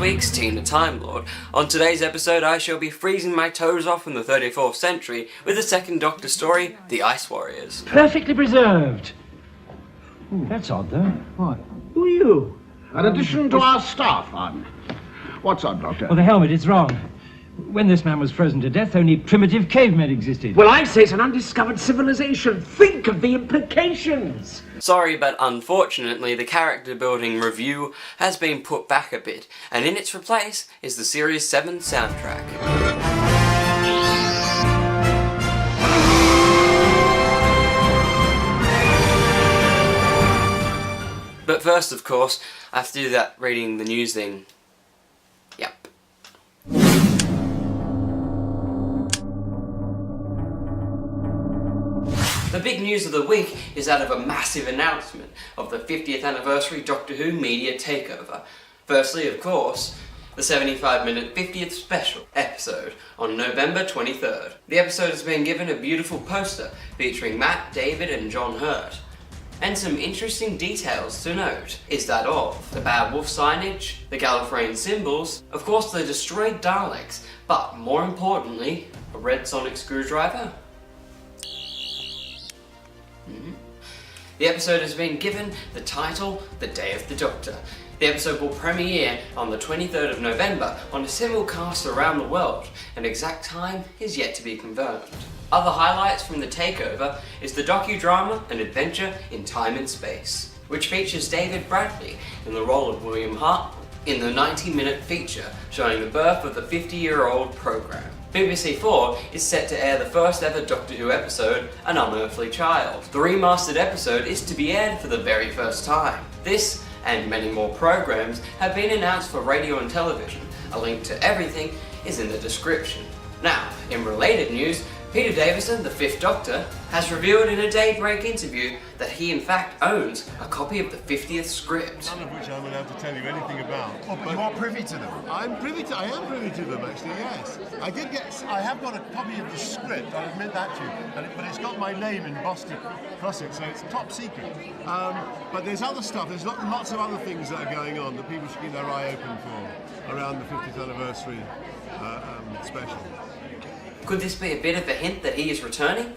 week's Tea And A Timelord. On today's episode I shall be freezing my toes off in the 34th century with the second Doctor story, The Ice Warriors. Perfectly preserved. Ooh, that's odd though. What? Who are you? An addition to our staff, Anne. What's odd, Doctor? Well, the helmet, it's wrong. When this man was frozen to death, only primitive cavemen existed. Well, I say it's an undiscovered civilization. Think of the implications. Sorry, but unfortunately the character building review has been put back a bit, and in its place is the Series 7 soundtrack. But first, of course, I have to do that reading the news thing. Yep. The big news of the week is that of a massive announcement of the 50th anniversary Doctor Who media takeover. Firstly, of course, the 75-minute 50th special episode on November 23rd. The episode has been given a beautiful poster featuring Matt, David and John Hurt. And some interesting details to note is that of the Bad Wolf signage, the Gallifreyan symbols, of course the destroyed Daleks, but more importantly, a red sonic screwdriver. The episode has been given the title, The Day of the Doctor. The episode will premiere on the 23rd of November on a simulcast around the world. An exact time is yet to be confirmed. Other highlights from the takeover is the docudrama An Adventure in Time and Space, which features David Bradley in the role of William Hartnell in the 90-minute feature showing the birth of the 50-year-old programme. BBC4 is set to air the first ever Doctor Who episode, An Unearthly Child. The remastered episode is to be aired for the very first time. This and many more programmes have been announced for radio and television. A link to everything is in the description. Now, in related news, Peter Davison, the Fifth Doctor, has revealed in a daybreak interview that he in fact owns a copy of the 50th script. None of which I'm allowed to tell you anything about. Oh, but you are privy to them? I am privy to them actually, yes. I have got a copy of the script, I'll admit that to you, but it's got my name embossed across it, so it's top secret. But there's other stuff, there's lots of other things that are going on that people should keep their eye open for around the 50th anniversary special. Could this be a bit of a hint that he is returning?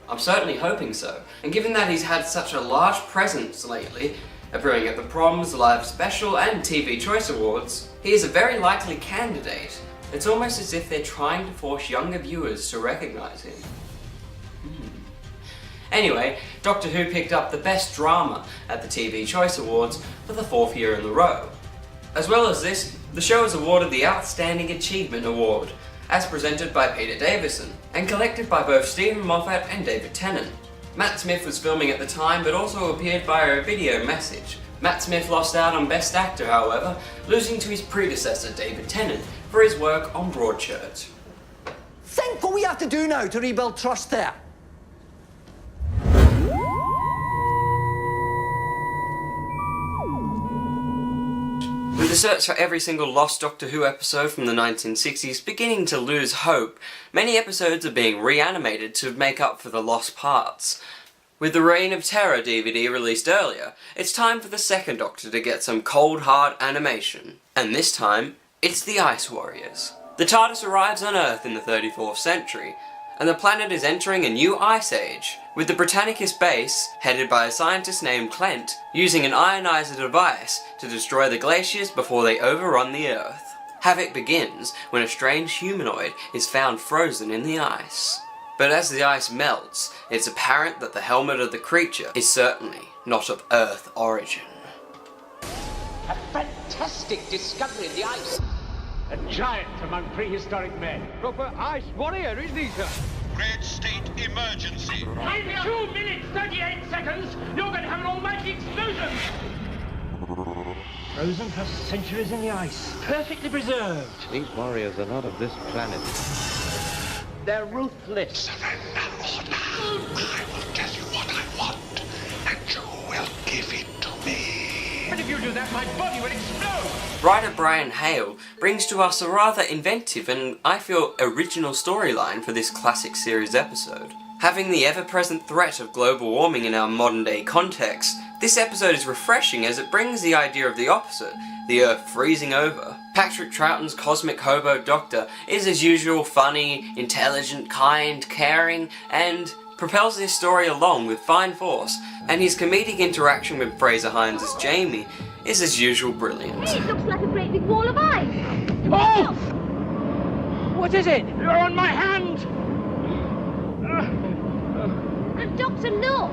I'm certainly hoping so. And given that he's had such a large presence lately, appearing at the Proms, Live Special and TV Choice Awards, he is a very likely candidate. It's almost as if they're trying to force younger viewers to recognise him. Anyway, Doctor Who picked up the Best Drama at the TV Choice Awards for the 4th year in a row. As well as this, the show is awarded the Outstanding Achievement Award, as presented by Peter Davison, and collected by both Stephen Moffat and David Tennant. Matt Smith was filming at the time, but also appeared via a video message. Matt Smith lost out on Best Actor, however, losing to his predecessor, David Tennant, for his work on Broadchurch. Think what we have to do now to rebuild trust there. With the search for every single lost Doctor Who episode from the 1960s beginning to lose hope, many episodes are being reanimated to make up for the lost parts. With the Reign of Terror DVD released earlier, it's time for the second Doctor to get some cold hard animation. And this time, it's the Ice Warriors. The TARDIS arrives on Earth in the 34th century, and the planet is entering a new ice age, with the Britannicus base, headed by a scientist named Clent, using an ionizer device to destroy the glaciers before they overrun the Earth. Havoc begins when a strange humanoid is found frozen in the ice. But as the ice melts, it's apparent that the helmet of the creature is certainly not of Earth origin. A fantastic discovery in the ice. A giant among prehistoric men. Proper ice warrior, isn't he, sir? Red state emergency. In 2 minutes, 38 seconds, you're going to have an almighty explosion! Frozen for centuries in the ice, perfectly preserved. These warriors are not of this planet. They're ruthless. Surrender order. I will tell you what I want, and you will give it to me. And if you do that, my body will explode! Writer Brian Hale brings to us a rather inventive and, I feel, original storyline for this classic series episode. Having the ever-present threat of global warming in our modern-day context, this episode is refreshing as it brings the idea of the opposite, the Earth freezing over. Patrick Troughton's cosmic hobo doctor is as usual funny, intelligent, kind, caring, and propels this story along with fine force, and his comedic interaction with Fraser Hines as Jamie is as usual brilliant. It looks like a great big wall of ice. Oh! What is it? You're on my hand! And Doctor, look!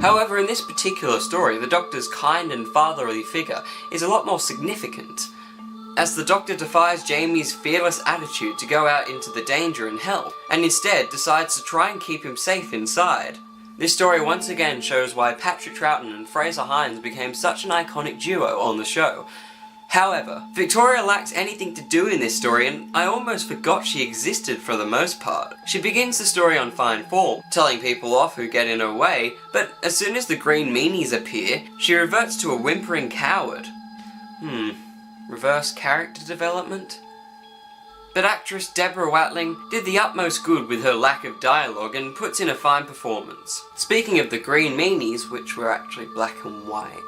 However, in this particular story, the Doctor's kind and fatherly figure is a lot more significant, as the Doctor defies Jamie's fearless attitude to go out into the danger and hell, and instead decides to try and keep him safe inside. This story once again shows why Patrick Troughton and Fraser Hines became such an iconic duo on the show. However, Victoria lacks anything to do in this story, and I almost forgot she existed for the most part. She begins the story on fine form, telling people off who get in her way, but as soon as the green meanies appear, she reverts to a whimpering coward. Reverse character development? But actress Deborah Watling did the utmost good with her lack of dialogue and puts in a fine performance. Speaking of the green meanies, which were actually black and white.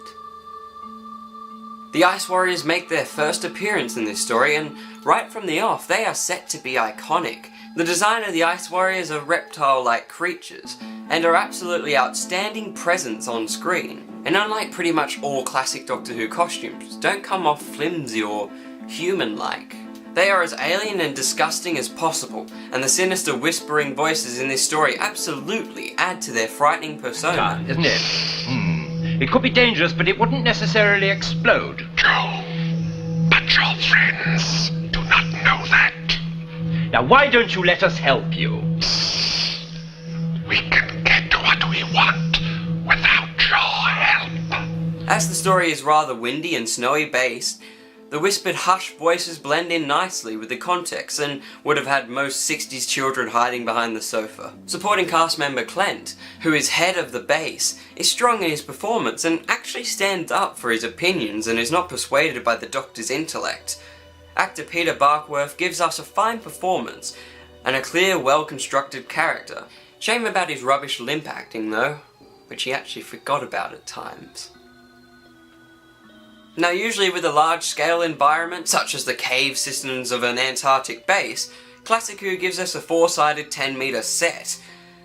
The Ice Warriors make their first appearance in this story, and right from the off, they are set to be iconic. The design of the Ice Warriors are reptile-like creatures, and are absolutely outstanding presence on screen. And unlike pretty much all classic Doctor Who costumes, don't come off flimsy or human-like. They are as alien and disgusting as possible, and the sinister whispering voices in this story absolutely add to their frightening persona. Isn't it? It could be dangerous, but it wouldn't necessarily explode. Joe, but your friends do not know that. Now, why don't you let us help you? We can get what we want without your help. As the story is rather windy and snowy based, the whispered hushed voices blend in nicely with the context and would have had most 60s children hiding behind the sofa. Supporting cast member Clint, who is head of the base, is strong in his performance and actually stands up for his opinions and is not persuaded by the Doctor's intellect. Actor Peter Barkworth gives us a fine performance and a clear, well-constructed character. Shame about his rubbish limp acting though, which he actually forgot about at times. Now usually with a large-scale environment, such as the cave systems of an Antarctic base, Classic Who gives us a 4-sided 10-metre set.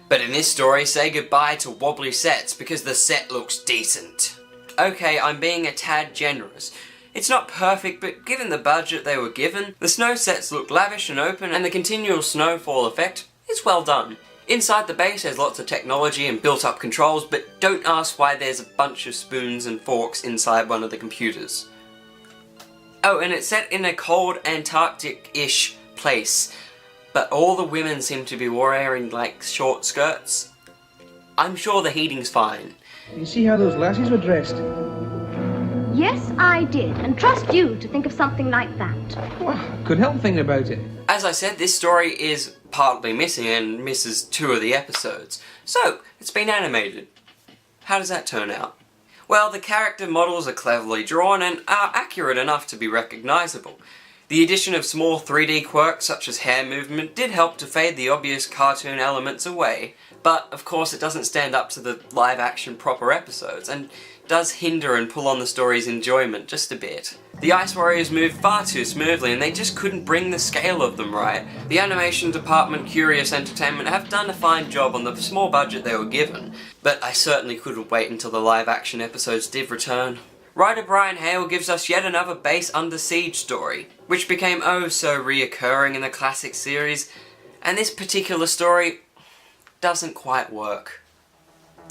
But in this story, say goodbye to wobbly sets because the set looks decent. Okay, I'm being a tad generous. It's not perfect, but given the budget they were given, the snow sets look lavish and open, and the continual snowfall effect is well done. Inside the base there's lots of technology and built-up controls, but don't ask why there's a bunch of spoons and forks inside one of the computers. Oh, and it's set in a cold Antarctic-ish place, but all the women seem to be wearing, like, short skirts. I'm sure the heating's fine. You see how those lassies were dressed? Yes, I did, and trust you to think of something like that. Well, couldn't help thinking about it. As I said, this story is partly missing and misses 2 of the episodes, so it's been animated. How does that turn out? Well, the character models are cleverly drawn and are accurate enough to be recognisable. The addition of small 3D quirks such as hair movement did help to fade the obvious cartoon elements away, but of course it doesn't stand up to the live action proper episodes, and does hinder and pull on the story's enjoyment just a bit. The Ice Warriors move far too smoothly and they just couldn't bring the scale of them right. The animation department, Curious Entertainment, have done a fine job on the small budget they were given, but I certainly couldn't wait until the live action episodes did return. Writer Brian Hale gives us yet another base under siege story, which became oh so reoccurring in the classic series, and this particular story doesn't quite work.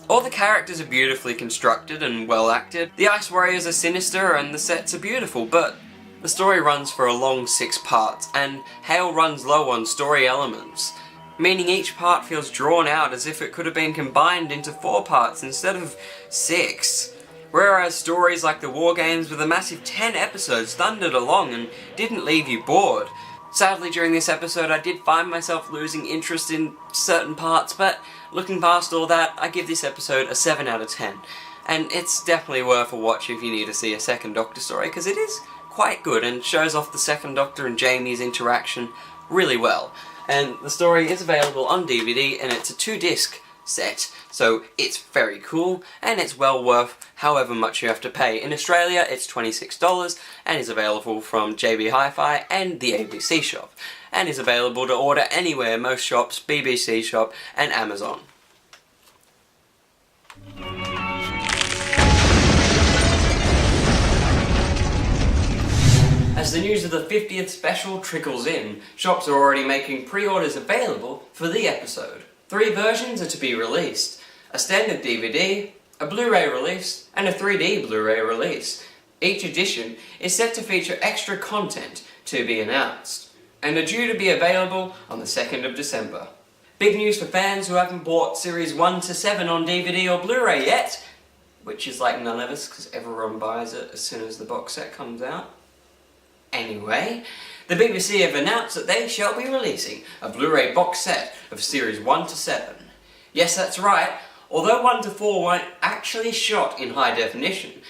All the characters are beautifully constructed and well acted, the Ice Warriors are sinister and the sets are beautiful, but the story runs for a long 6 parts, and Hale runs low on story elements, meaning each part feels drawn out as if it could have been combined into 4 parts instead of 6. Whereas stories like the War Games with a massive 10 episodes thundered along and didn't leave you bored. Sadly, during this episode I did find myself losing interest in certain parts, but looking past all that, I give this episode a 7 out of 10. And it's definitely worth a watch if you need to see a second Doctor story, because it is quite good and shows off the second Doctor and Jamie's interaction really well. And the story is available on DVD, and it's a 2-disc set, so it's very cool and it's well worth however much you have to pay. In Australia it's $26 and is available from JB Hi-Fi and the ABC shop, and is available to order anywhere, most shops, BBC shop and Amazon. As the news of the 50th special trickles in, shops are already making pre-orders available for the episode. 3 versions are to be released: a standard DVD, a Blu-ray release, and a 3D Blu-ray release. Each edition is set to feature extra content to be announced, and are due to be available on the 2nd of December. Big news for fans who haven't bought Series 1 to 7 on DVD or Blu-ray yet, which is like none of us because everyone buys it as soon as the box set comes out. Anyway, the BBC have announced that they shall be releasing a Blu-ray box set of Series 1 to 7. Yes, that's right, although 1 to 4 weren't actually shot in high definition,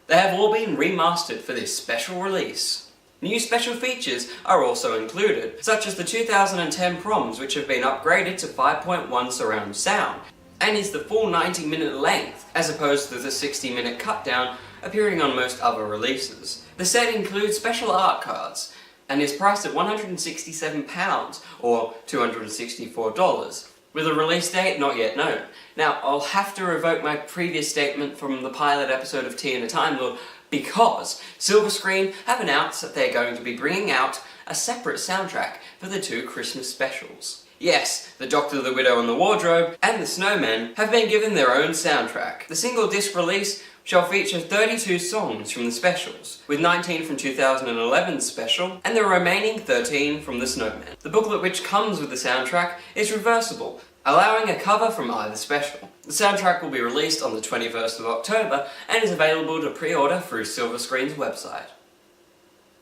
they have all been remastered for this special release. New special features are also included, such as the 2010 proms, which have been upgraded to 5.1 surround sound, and is the full 90-minute length, as opposed to the 60-minute cut-down appearing on most other releases. The set includes special art cards, and is priced at £167, or $264, with a release date not yet known. Now, I'll have to revoke my previous statement from the pilot episode of Tea And A Timelord, because Silver Screen have announced that they're going to be bringing out a separate soundtrack for the 2 Christmas specials. Yes, The Doctor, the Widow and the Wardrobe and The Snowman have been given their own soundtrack. The single disc release shall feature 32 songs from the specials, with 19 from 2011's special, and the remaining 13 from The Snowman. The booklet which comes with the soundtrack is reversible, allowing a cover from either special. The soundtrack will be released on the 21st of October, and is available to pre-order through Silver Screen's website.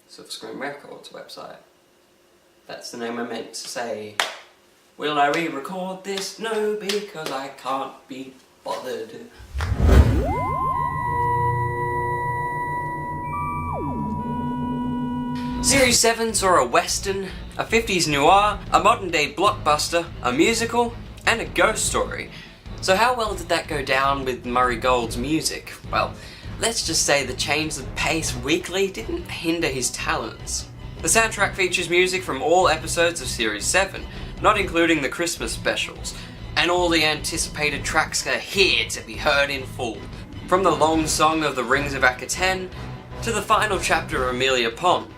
Silver Screen Records website. That's the name I meant to say. Will I re-record this? No, because I can't be bothered. Series 7 saw a western, a 50s noir, a modern day blockbuster, a musical, and a ghost story. So how well did that go down with Murray Gold's music? Well, let's just say the change of pace weekly didn't hinder his talents. The soundtrack features music from all episodes of Series 7, not including the Christmas specials, and all the anticipated tracks are here to be heard in full. From the long song of the Rings of Akaten, to the final chapter of Amelia Pond.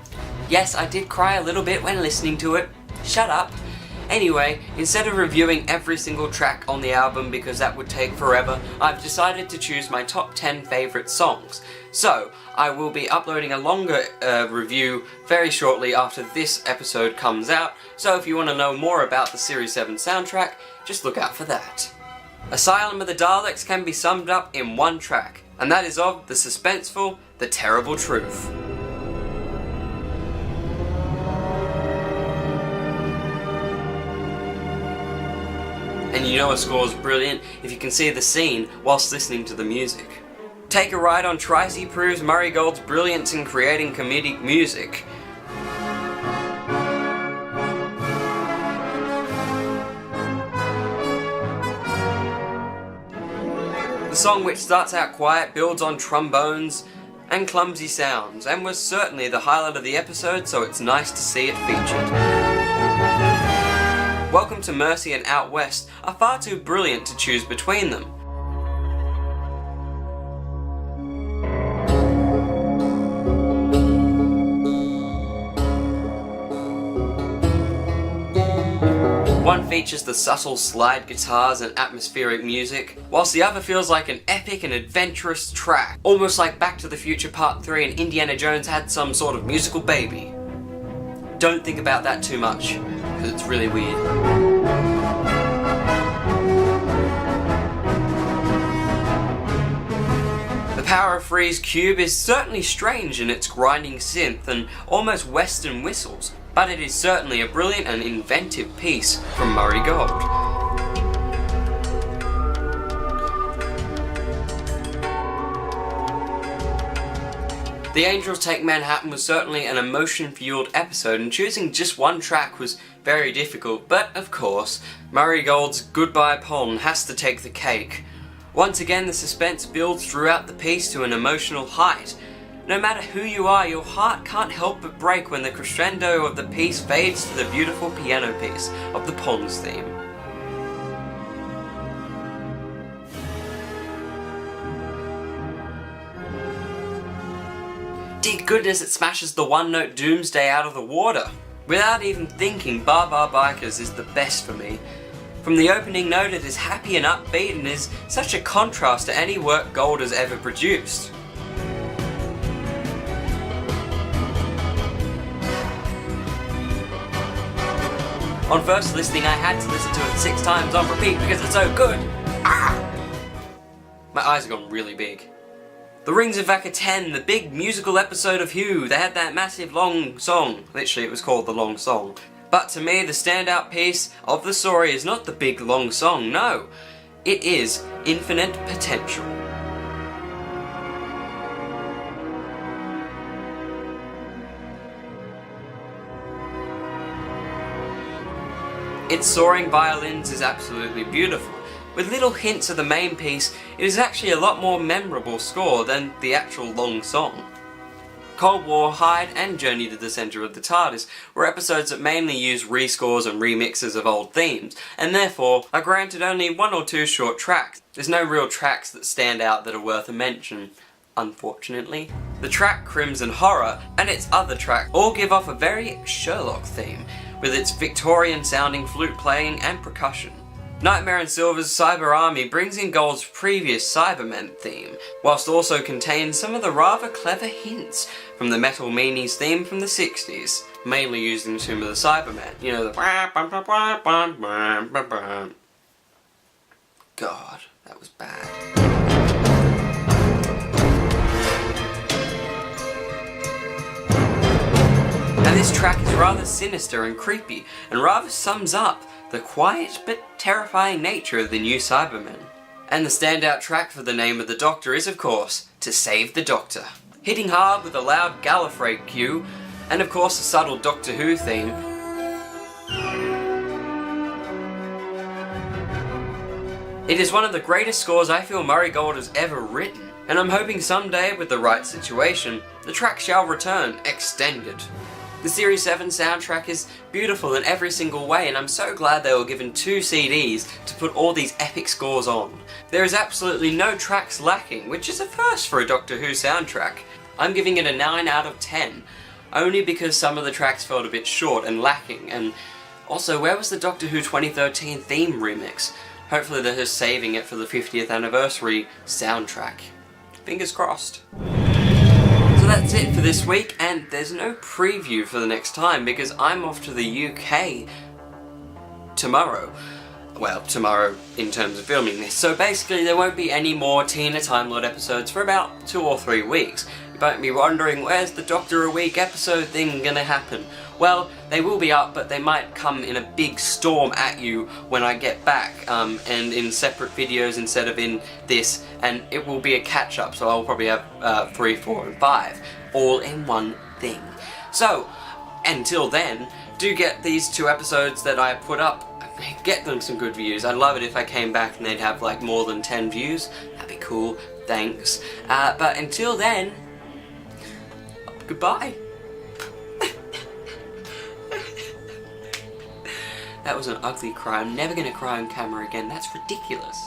Yes, I did cry a little bit when listening to it. Shut up. Anyway, instead of reviewing every single track on the album because that would take forever, I've decided to choose my top 10 favourite songs. So, I will be uploading a longer review very shortly after this episode comes out, so if you want to know more about the Series 7 soundtrack, just look out for that. Asylum of the Daleks can be summed up in one track, and that is of the suspenseful The Terrible Truth. And you know a score's brilliant if you can see the scene whilst listening to the music. Take a Ride on Tracy proves Murray Gold's brilliance in creating comedic music. The song, which starts out quiet, builds on trombones and clumsy sounds, and was certainly the highlight of the episode, so it's nice to see it featured. Welcome to Mercy and Out West are far too brilliant to choose between them. One features the subtle slide guitars and atmospheric music, whilst the other feels like an epic and adventurous track, almost like Back to the Future Part 3 and Indiana Jones had some sort of musical baby. Don't think about that too much, because it's really weird. The Power of Three's cube is certainly strange in its grinding synth and almost western whistles, but it is certainly a brilliant and inventive piece from Murray Gold. The Angels Take Manhattan was certainly an emotion-fueled episode, and choosing just one track was very difficult, but of course, Murray Gold's Goodbye Pond has to take the cake. Once again, the suspense builds throughout the piece to an emotional height. No matter who you are, your heart can't help but break when the crescendo of the piece fades to the beautiful piano piece of the Pond's theme. Dear goodness, it smashes the one-note Doomsday out of the water. Without even thinking, Bar Bar Bikers is the best for me. From the opening note, it is happy and upbeat and is such a contrast to any work Gold has ever produced. On first listening, I had to listen to it 6 times on repeat because it's so good. Ah! My eyes have gone really big. The Rings of Vaca 10, the big musical episode of Hugh, they had that massive long song. Literally, it was called The Long Song. But to me, the standout piece of the story is not the big long song, no. It is Infinite Potential. Its soaring violins is absolutely beautiful. With little hints of the main piece, it is actually a lot more memorable score than the actual long song. Cold War, Hyde, and Journey to the Centre of the TARDIS were episodes that mainly use rescores and remixes of old themes, and therefore are granted only 1 or 2 short tracks. There's no real tracks that stand out that are worth a mention, unfortunately. The track Crimson Horror and its other track all give off a very Sherlock theme, with its Victorian sounding flute playing and percussion. Nightmare in Silver's Cyber Army brings in Gold's previous Cybermen theme, whilst also contains some of the rather clever hints from the Metal Meanies theme from the 60s, mainly used in Tomb of the Cybermen. You know, the God, that was bad. Now this track is rather sinister and creepy, and rather sums up the quiet but terrifying nature of the new Cybermen. And the standout track for the name of the Doctor is, of course, To Save the Doctor. Hitting hard with a loud Gallifrey cue, and of course a subtle Doctor Who theme. It is one of the greatest scores I feel Murray Gold has ever written, and I'm hoping someday, with the right situation, the track shall return, extended. The Series 7 soundtrack is beautiful in every single way, and I'm so glad they were given 2 CDs to put all these epic scores on. There is absolutely no tracks lacking, which is a first for a Doctor Who soundtrack. I'm giving it a 9 out of 10, only because some of the tracks felt a bit short and lacking, and also, where was the Doctor Who 2013 theme remix? Hopefully they're just saving it for the 50th anniversary soundtrack. Fingers crossed. So that's it for this week, and there's no preview for the next time because I'm off to the UK tomorrow. Well, tomorrow in terms of filming this. So basically there won't be any more Tea and A Timelord episodes for about 2 or 3 weeks. You might be wondering, where's the Doctor a Week episode thing gonna happen? Well, they will be up, but they might come in a big storm at you when I get back, and in separate videos instead of in this, and it will be a catch-up, so I'll probably have 3, 4, and 5, all in one thing. So, until then, do get these 2 episodes that I put up, get them some good views. I'd love it if I came back and they'd have like more than 10 views, that'd be cool, thanks. But until then, goodbye. That was an ugly cry. I'm never gonna cry on camera again. That's ridiculous.